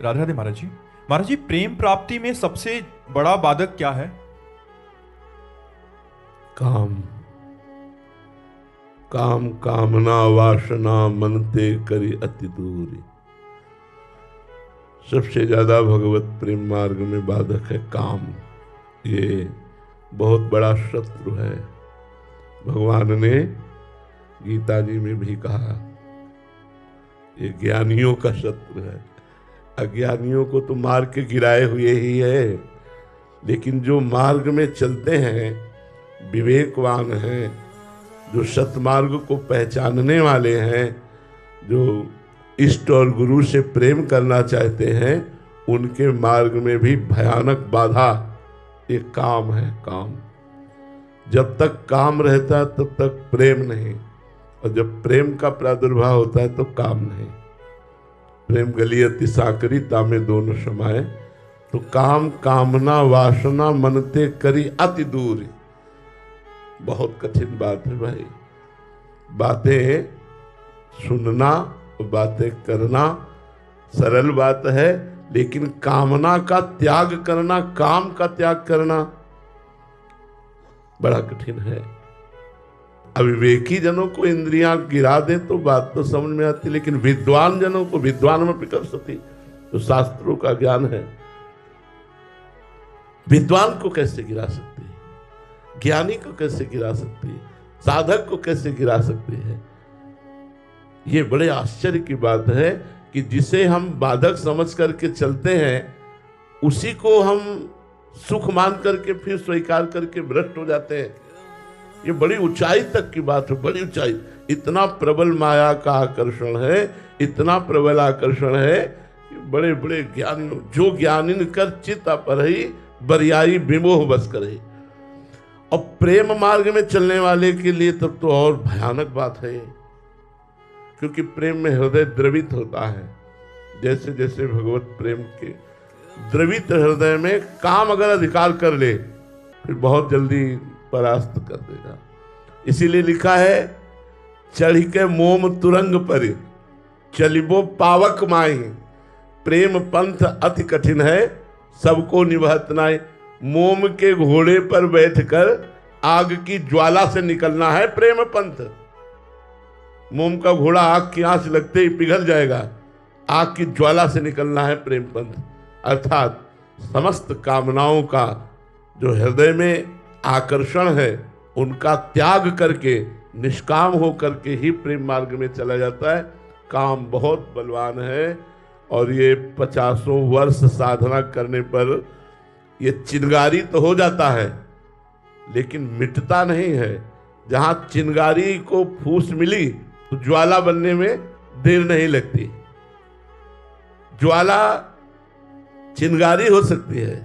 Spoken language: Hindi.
राधे राधे महाराज जी। महाराज जी, प्रेम प्राप्ति में सबसे बड़ा बाधक क्या है? काम। काम कामना वासना मन ते करी अति दूरी। सबसे ज्यादा भगवत प्रेम मार्ग में बाधक है काम। ये बहुत बड़ा शत्रु है। भगवान ने गीता जी में भी कहा, ये ज्ञानियों का शत्रु है। अज्ञानियों को तो मार के गिराए हुए ही है, लेकिन जो मार्ग में चलते हैं, विवेकवान हैं, जो सतमार्ग को पहचानने वाले हैं, जो इष्ट और गुरु से प्रेम करना चाहते हैं, उनके मार्ग में भी भयानक बाधा ये काम है। काम जब तक काम रहता है तब तक प्रेम नहीं, और जब प्रेम का प्रादुर्भाव होता है तो काम नहीं। प्रेम गली अति साकरी तामे दोनों समाये। तो काम कामना वासना मनते करी अति दूरी। बहुत कठिन बात है भाई। बातें सुनना, बातें करना सरल बात है, लेकिन कामना का त्याग करना, काम का त्याग करना बड़ा कठिन है। अविवेकी जनों को इंद्रियां गिरा दे तो बात तो समझ में आती, लेकिन विद्वान जनों को, विद्वान में विकसति, तो शास्त्रों का ज्ञान है, विद्वान को कैसे गिरा सकती है, ज्ञानी को कैसे गिरा सकती है, साधक को कैसे गिरा सकती है। ये बड़े आश्चर्य की बात है कि जिसे हम बाधक समझ करके चलते हैं, उसी को हम सुख मान करके फिर स्वीकार करके भ्रष्ट हो जाते हैं। ये बड़ी ऊंचाई तक की बात है, बड़ी ऊंचाई। इतना प्रबल माया का आकर्षण है, इतना प्रबल आकर्षण है कि बड़े बड़े ज्ञानी, जो ज्ञानी कर चित्त अपरहि बरियाई विमोह बस करे। और प्रेम मार्ग में चलने वाले के लिए तब तो और भयानक बात है, क्योंकि प्रेम में हृदय द्रवित होता है। जैसे जैसे भगवत प्रेम के द्रवित हृदय में काम अगर अधिकार कर ले, फिर बहुत जल्दी परास्त कर देगा। इसीलिए लिखा है, चढ़ के मोम तुरंग पर चलिबो पावक माही। प्रेम पंथ अति कठिन है, सबको निभत नाई। मोम के घोड़े पर बैठकर आग की ज्वाला से निकलना है प्रेम पंथ। मोम का घोड़ा आग की आंच लगते ही पिघल जाएगा, आग की ज्वाला से निकलना है प्रेम पंथ। अर्थात समस्त कामनाओं का जो हृदय में आकर्षण है, उनका त्याग करके निष्काम हो करके ही प्रेम मार्ग में चला जाता है। काम बहुत बलवान है, और ये 50 वर्ष साधना करने पर ये चिंगारी तो हो जाता है, लेकिन मिटता नहीं है। जहां चिंगारी को फूस मिली तो ज्वाला बनने में देर नहीं लगती। ज्वाला चिंगारी हो सकती है।